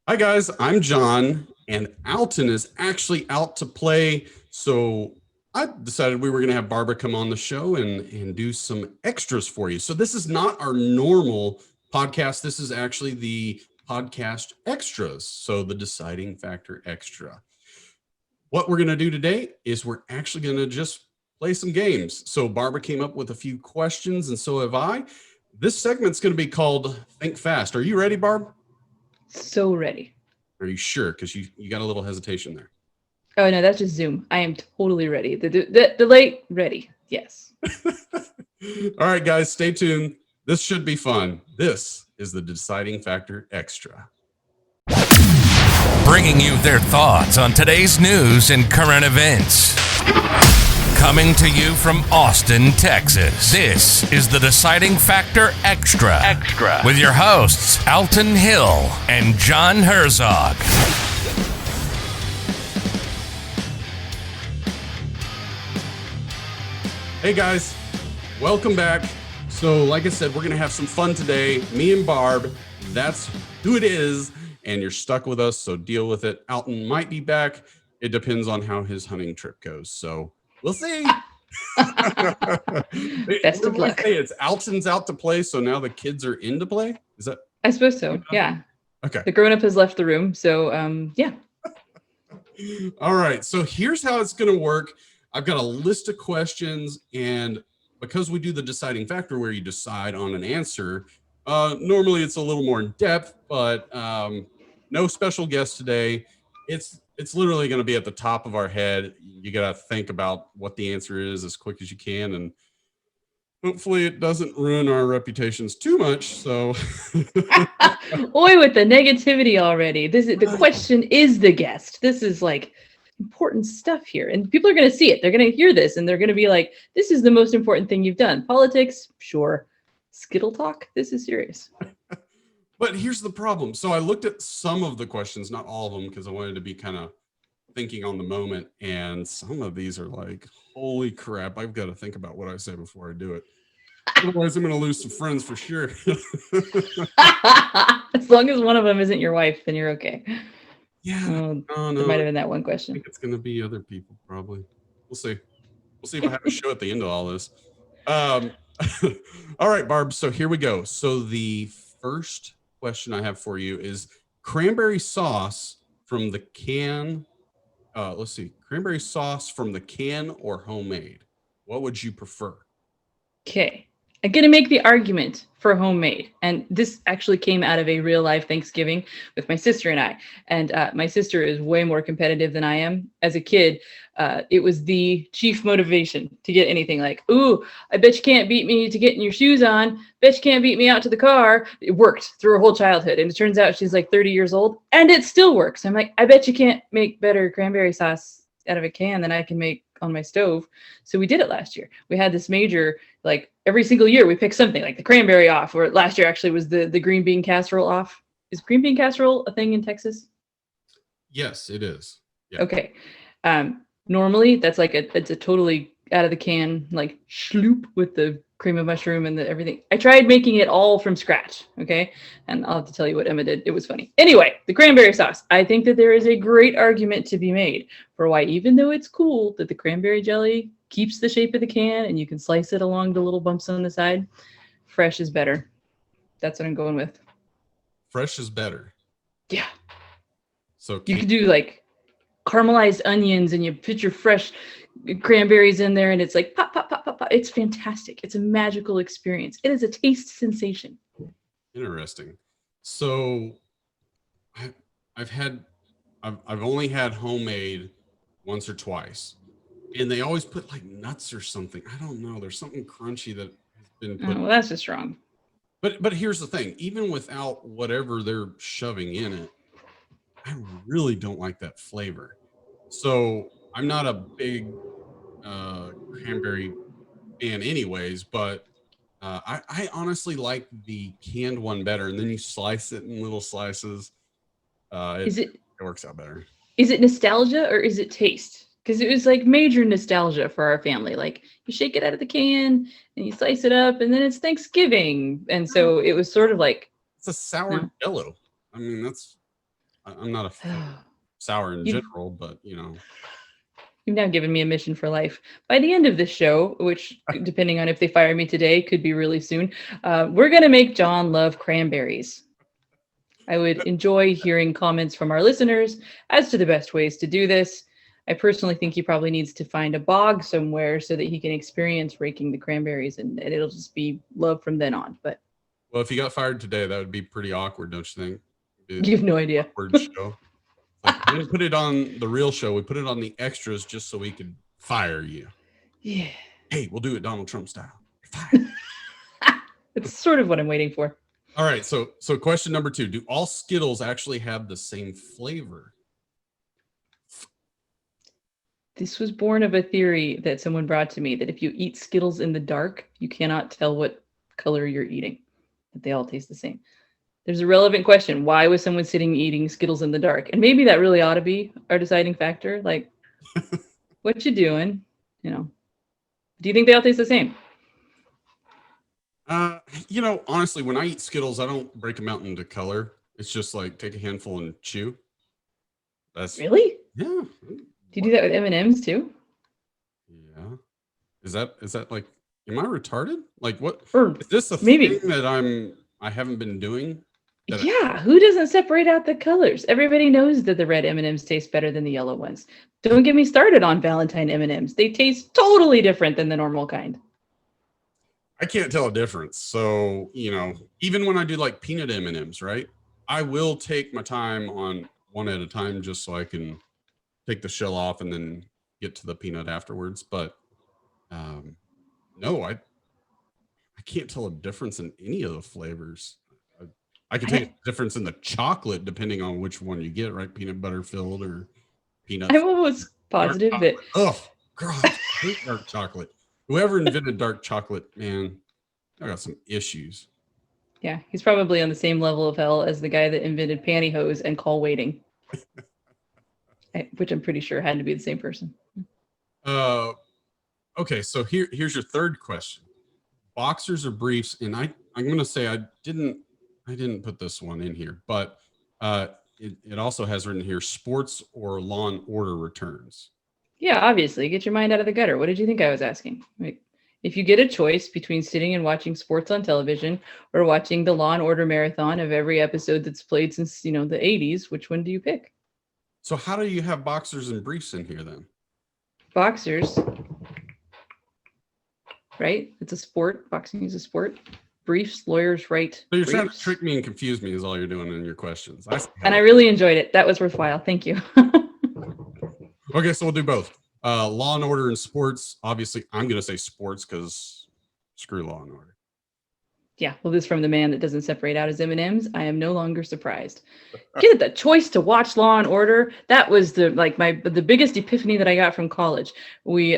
Hi, guys. I'm John, and Alton is actually out to play. So I decided we were going to have Barbara come on the show and do some extras for you. So this is not our normal podcast. This is actually the podcast extras. So the deciding factor extra. What we're going to do today is we're actually going to just play some games. So Barbara came up with a few questions, and so have I. This segment's going to be called Think Fast. Are you ready, Barb? So ready. Are you sure? Because you got a little hesitation there. Oh no, that's just Zoom. I am totally ready. The delay ready. Yes. All right, guys, stay tuned. This should be fun. This is the Deciding Factor Extra. Bringing you their thoughts on today's news and current events. Coming to you from Austin, Texas, this is the Deciding Factor Extra. With your hosts, Alton Hill and John Herzog. Hey, guys, welcome back. So, like I said, we're going to have some fun today. Me and Barb, that's who it is, and you're stuck with us, so deal with it. Alton might be back. It depends on how his hunting trip goes, so we'll see. Best of luck. It's Alton's out to play, so now the kids are in to play? Is that? I suppose so. Yeah. Okay. The grown-up has left the room, so yeah. All right. So here's how it's going to work. I've got a list of questions, and because we do the deciding factor where you decide on an answer, normally it's a little more in depth, but no special guest today. It's literally going to be at the top of our head. You got to think about what the answer is as quick as you can, and hopefully it doesn't ruin our reputations too much. So, Oi, with the negativity already. The question is the guest. This is like important stuff here, and people are going to see it. They're going to hear this, and they're going to be like, "This is the most important thing you've done." Politics, sure. Skittle talk. This is serious. But here's the problem. So I looked at some of the questions, not all of them, because I wanted to be kind of thinking on the moment. And some of these are like, holy crap, I've got to think about what I say before I do it. Otherwise, I'm going to lose some friends for sure. As long as one of them isn't your wife, then you're okay. Yeah. No. There might have been that one question. I think it's going to be other people, probably. We'll see. We'll see if I have a show at the end of all this. All right, Barb. So here we go. So the first question I have for you is cranberry sauce from the can. Let's see, cranberry sauce from the can or homemade. What would you prefer? Okay. I'm going to make the argument for homemade. And this actually came out of a real life Thanksgiving with my sister and I. And my sister is way more competitive than I am. As a kid, it was the chief motivation to get anything like, ooh, I bet you can't beat me to getting your shoes on. Bet you can't beat me out to the car. It worked through her whole childhood. And it turns out she's like 30 years old and it still works. I'm like, I bet you can't make better cranberry sauce out of a can than I can make on my stove. So we did it last year. We had this major, like every single year we pick something like the cranberry off, or last year actually was the green bean casserole off. Is green bean casserole a thing in Texas? Yes, it is. Yeah. Okay. Normally that's like it's a totally out of the can, like schloop with the cream of mushroom and the everything. I tried making it all from scratch. Okay. And I'll have to tell you what Emma did. It was funny. Anyway, the cranberry sauce. I think that there is a great argument to be made for why, even though it's cool that the cranberry jelly keeps the shape of the can and you can slice it along the little bumps on the side, fresh is better. That's what I'm going with. Fresh is better. Yeah. So you could do like caramelized onions and you put your fresh cranberries in there and it's like pop, pop, pop, pop, pop. It's fantastic. It's a magical experience. It is a taste sensation. Interesting. So I've only had homemade once or twice, and they always put like nuts or something. I don't know. There's something crunchy that has been put. Oh, well, that's just wrong. But here's the thing. Even without whatever they're shoving in it, I really don't like that flavor. So I'm not a big cranberry fan anyways, but I honestly like the canned one better. And then you slice it in little slices. It works out better. Is it nostalgia or is it taste? Because it was like major nostalgia for our family. Like you shake it out of the can and you slice it up and then it's Thanksgiving. And so it was sort of like. It's a sour jello. I mean, that's. I'm not a fan of sour in You've, general, but you know. you've now given me a mission for life. By the end of this show, which, depending on if they fire me today, could be really soon, we're going to make John love cranberries. I would enjoy hearing comments from our listeners as to the best ways to do this. I personally think he probably needs to find a bog somewhere so that he can experience raking the cranberries, and it'll just be love from then on. But Well, if you got fired today, that would be pretty awkward, don't you think? It'd be you an have no idea. awkward show. Like we didn't put it on the real show. We put it on the extras just so we could fire you. Yeah. Hey, we'll do it Donald Trump style. You're fired. It's sort of what I'm waiting for. All right. So question number 2. Do all Skittles actually have the same flavor? This was born of a theory that someone brought to me that if you eat Skittles in the dark, you cannot tell what color you're eating, that they all taste the same. There's a relevant question. Why was someone sitting eating Skittles in the dark? And maybe that really ought to be our deciding factor. Like, what you doing? You know, do you think they all taste the same? You know, honestly, when I eat Skittles, I don't break them out into color. It's just like take a handful and chew. That's Really? yeah. Do you do that with M&Ms too? Yeah. Is that like, am I retarded? Like what Or is this a maybe. thing that I haven't been doing? Yeah, who doesn't separate out the colors? Everybody knows that the red M&Ms taste better than the yellow ones. Don't get me started on Valentine M&Ms. They taste totally different than the normal kind. I can't tell a difference. So, you know, even when I do like peanut M&Ms, right? I will take my time on one at a time just so I can take the shell off and then get to the peanut afterwards. But no, I can't tell a difference in any of the flavors. I can take a difference in the chocolate depending on which one you get, right? Peanut butter filled or peanut. I'm almost positive that. Oh, God, I hate dark chocolate. Whoever invented dark chocolate, man, I got some issues. Yeah, he's probably on the same level of hell as the guy that invented pantyhose and call waiting, which I'm pretty sure had to be the same person. Okay, so here's your third question: boxers or briefs? And I'm going to say I didn't put this one in here, but it also has written here: sports or Law and Order returns. Yeah, obviously, get your mind out of the gutter. What did you think I was asking? Like, if you get a choice between sitting and watching sports on television or watching the Law and Order marathon of every episode that's played since, the 80s, which one do you pick? So how do you have boxers and briefs in here then? Boxers, right? It's a sport. Boxing is a sport. Briefs, lawyers write. So you're briefs. trying to trick me and confuse me is all you're doing in your questions. And I really enjoyed it. That was worthwhile. Thank you. Okay, so we'll do both. Law and Order and sports. Obviously, I'm going to say sports because screw Law and Order. Yeah, well, this is from the man that doesn't separate out his M&Ms. I am no longer surprised. Get the choice to watch Law and Order. That was the biggest epiphany that I got from college. We,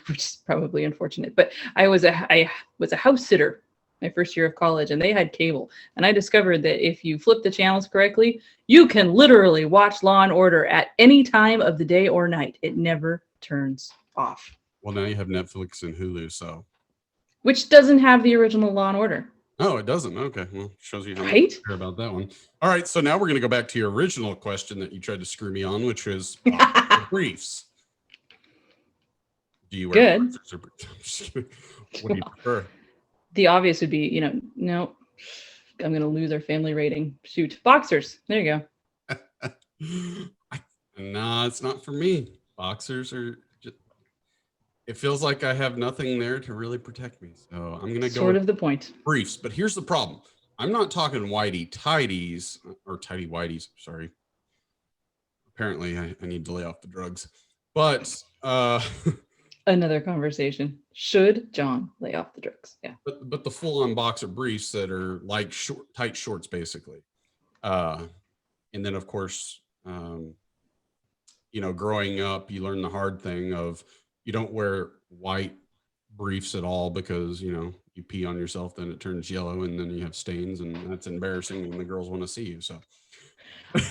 which is probably unfortunate, but I was a house sitter my first year of college, and they had cable. And I discovered that if you flip the channels correctly, you can literally watch Law and Order at any time of the day or night. It never turns off. Well, now you have Netflix and Hulu, so. Which doesn't have the original Law and Order. Oh, it doesn't. Okay, well, shows you how much Right? you care about that one. All right, so now we're going to go back to your original question that you tried to screw me on, which was briefs. Do you wear Good. boxers or briefs? What do you prefer? The obvious would be, no, I'm going to lose our family rating. Shoot. Boxers. There you go. Nah, it's not for me. Boxers are just, it feels like I have nothing there to really protect me. So I'm going to go Sort of the point. briefs. But here's the problem. I'm not talking whitey tighties or tighty whiteys. Sorry. Apparently I need to lay off the drugs. But Another conversation. Should John lay off the drugs? Yeah. But the full-on boxer briefs that are like tight shorts, basically. And then, of course, growing up, you learn the hard thing of you don't wear white briefs at all because, you pee on yourself, then it turns yellow, and then you have stains, and that's embarrassing when the girls want to see you. So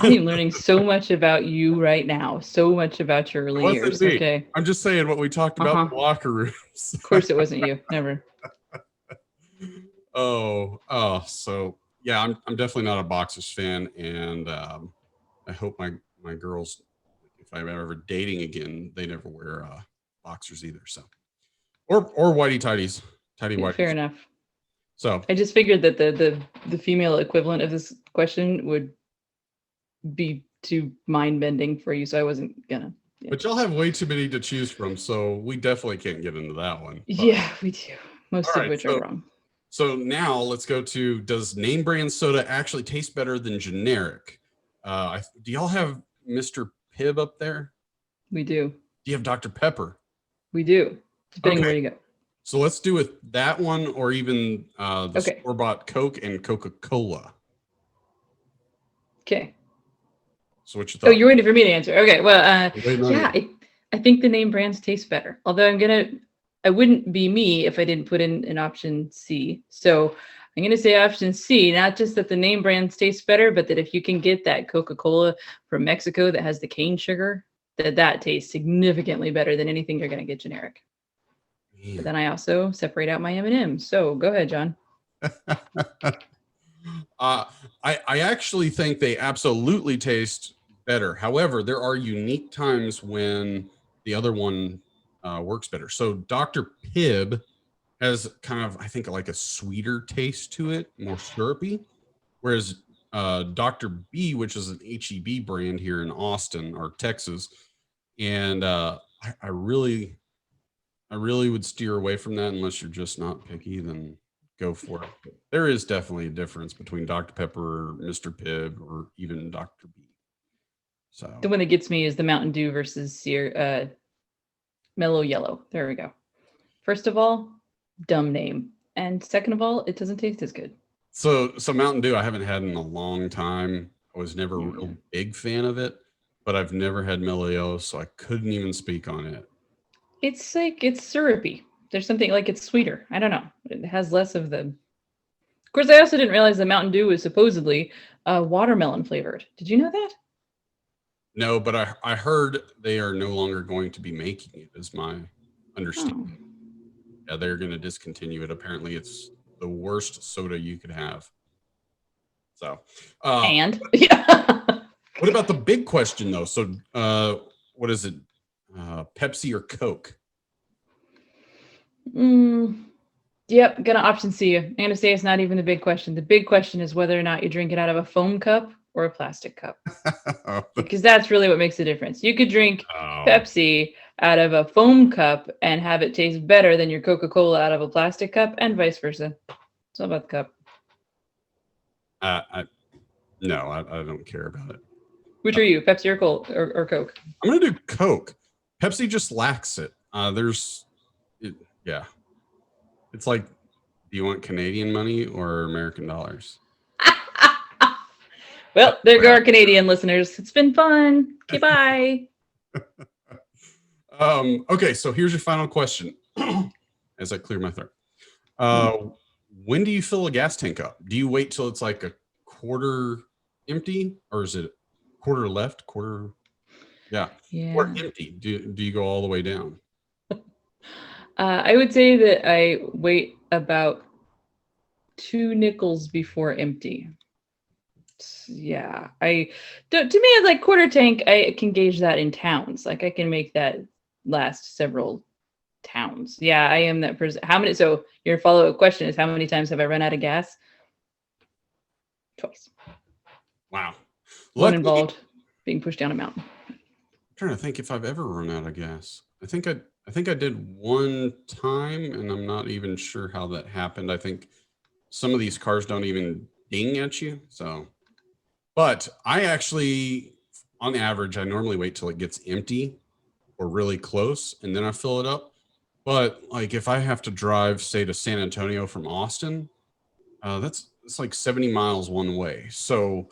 I'm learning so much about you right now. So much about your early years. Me. Okay. I'm just saying what we talked about in the locker rooms. Of course it wasn't you. Never. So yeah, I'm definitely not a Boxers fan, and I hope my girls, if I'm ever dating again, they never wear boxers either. So, or whitey tighties, tidy Yeah, whities. fair enough. So I just figured that the female equivalent of this question would be too mind bending for you, so I wasn't gonna. Yeah. but y'all have way too many to choose from, so we definitely can't get into that one. But, Yeah, we do. Most all of right, which are wrong. So now let's go to, does name brand soda actually taste better than generic? Do y'all have Mr. Pibb up there? We do. Do you have Dr. Pepper? We do. Depending Okay. where you go. So let's do with that one, or even the Okay. store-bought Coke and Coca-Cola. Okay. So what you thought? Oh, you're waiting for me to answer. Okay. Well, Waiting on yeah, you. I think the name brands taste better. Although I wouldn't be me if I didn't put in an option C. So I'm gonna say option C. Not just that the name brands taste better, but that if you can get that Coca-Cola from Mexico that has the cane sugar, that tastes significantly better than anything you're gonna get generic. Man. But then I also separate out my M&Ms. So go ahead, John. I actually think they absolutely taste better. However, there are unique times when the other one works better. So Dr. Pibb has kind of, I think, like a sweeter taste to it, more syrupy. Whereas Dr. B, which is an HEB brand here in Austin or Texas, and I really would steer away from that unless you're just not picky. Then go for it. But there is definitely a difference between Dr. Pepper, Mr. Pibb, or even Dr. B. So The one that gets me is the Mountain Dew versus Mellow Yellow. There we go. First of all, dumb name. And second of all, it doesn't taste as good. So Mountain Dew I haven't had in a long time. I was never a real big fan of it, but I've never had Mellow Yellow, so I couldn't even speak on it. It's like, it's syrupy. There's something like it's sweeter. I don't know. It has less of the. Of course, I also didn't realize that Mountain Dew is supposedly watermelon flavored. Did you know that? No, but I heard they are no longer going to be making it, is my understanding. Yeah, they're going to discontinue it. Apparently, it's the worst soda you could have. So, And yeah. What about the big question though? So, what is it? Pepsi or Coke? Yep, gonna option C. I'm gonna say it's not even the big question. The big question is whether or not you drink it out of a foam cup or a plastic cup, because that's really what makes the difference. You could drink Pepsi out of a foam cup and have it taste better than your Coca-Cola out of a plastic cup, and vice versa. It's all about the cup. No, I don't care about it. Which are you, Pepsi or Coke? I'm gonna do Coke. Pepsi just lacks it. Yeah. It's like, do you want Canadian money or American dollars? Well, there go our Canadian listeners. It's been fun. Okay, bye. Okay, so here's your final question. As I clear my throat. When do you fill a gas tank up? Do you wait till it's like a quarter empty, or is it quarter left, quarter? Yeah. Or empty? Do you go all the way down? I would say that I wait about 2 nickels before empty. Yeah, to me, it's like quarter tank. I can gauge that in towns. Like I can make that last several towns. Yeah, I am that person. How many? So your follow-up question is, how many times have I run out of gas? Twice. Wow. One involved being pushed down a mountain. I'm trying to think if I've ever run out of gas. I think I did one time, and I'm not even sure how that happened. I think some of these cars don't even ding at you. So, but I actually, on average, I normally wait till it gets empty or really close, and then I fill it up. But like if I have to drive, say, to San Antonio from Austin, it's like 70 miles one way. So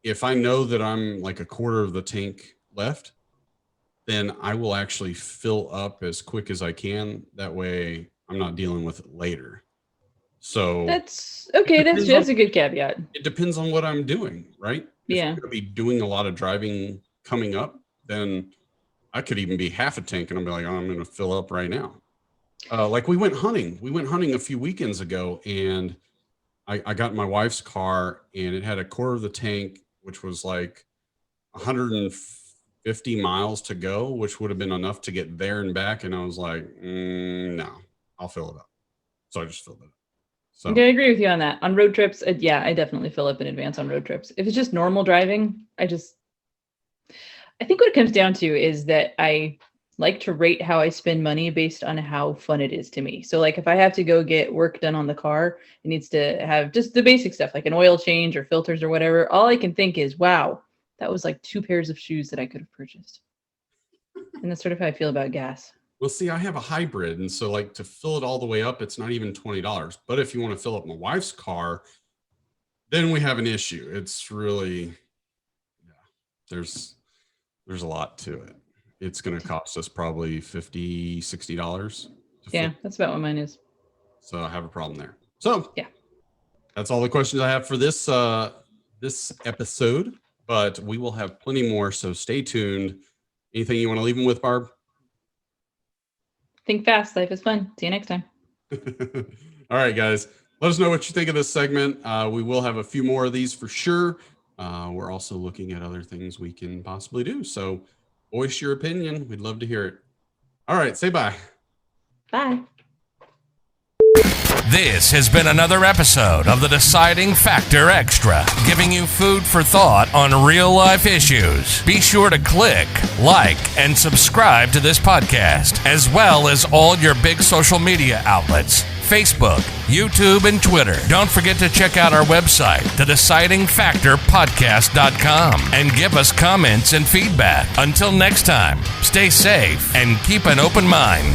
if I know that I'm like a quarter of the tank left, then I will actually fill up as quick as I can. That way I'm not dealing with it later. So that's okay. That's a good caveat. It depends on what I'm doing, right? Yeah. If I'm going to be doing a lot of driving coming up, then I could even be half a tank and I'll be like, oh, I'm going to fill up right now. Like we went hunting a few weekends ago, and I got in my wife's car, and it had a quarter of the tank, which was like 150 miles to go, which would have been enough to get there and back. And I was like, no, I'll fill it up. So I just filled it up. So Okay, I agree with you on that. On road trips, yeah, I definitely fill up in advance on road trips. If it's just normal driving, I think what it comes down to is that I like to rate how I spend money based on how fun it is to me. So like if I have to go get work done on the car, it needs to have just the basic stuff like an oil change or filters or whatever. All I can think is, wow, that was like 2 pairs of shoes that I could have purchased. And that's sort of how I feel about gas. Well, see, I have a hybrid. And so like to fill it all the way up, it's not even $20. But if you want to fill up my wife's car, then we have an issue. It's really, there's a lot to it. It's going to cost us probably $50, $60. Yeah, that's about what mine is. So I have a problem there. So yeah, that's all the questions I have for this episode, but we will have plenty more. So stay tuned. Anything you want to leave them with, Barb? Think fast. Life is fun. See you next time. All right, guys. Let us know what you think of this segment. We will have a few more of these for sure. We're also looking at other things we can possibly do. So voice your opinion. We'd love to hear it. All right. Say bye. Bye. This has been another episode of the Deciding Factor Extra, giving you food for thought on real-life issues. Be sure to click, like, and subscribe to this podcast, as well as all your big social media outlets, Facebook, YouTube, and Twitter. Don't forget to check out our website, thedecidingfactorpodcast.com, and give us comments and feedback. Until next time, stay safe and keep an open mind.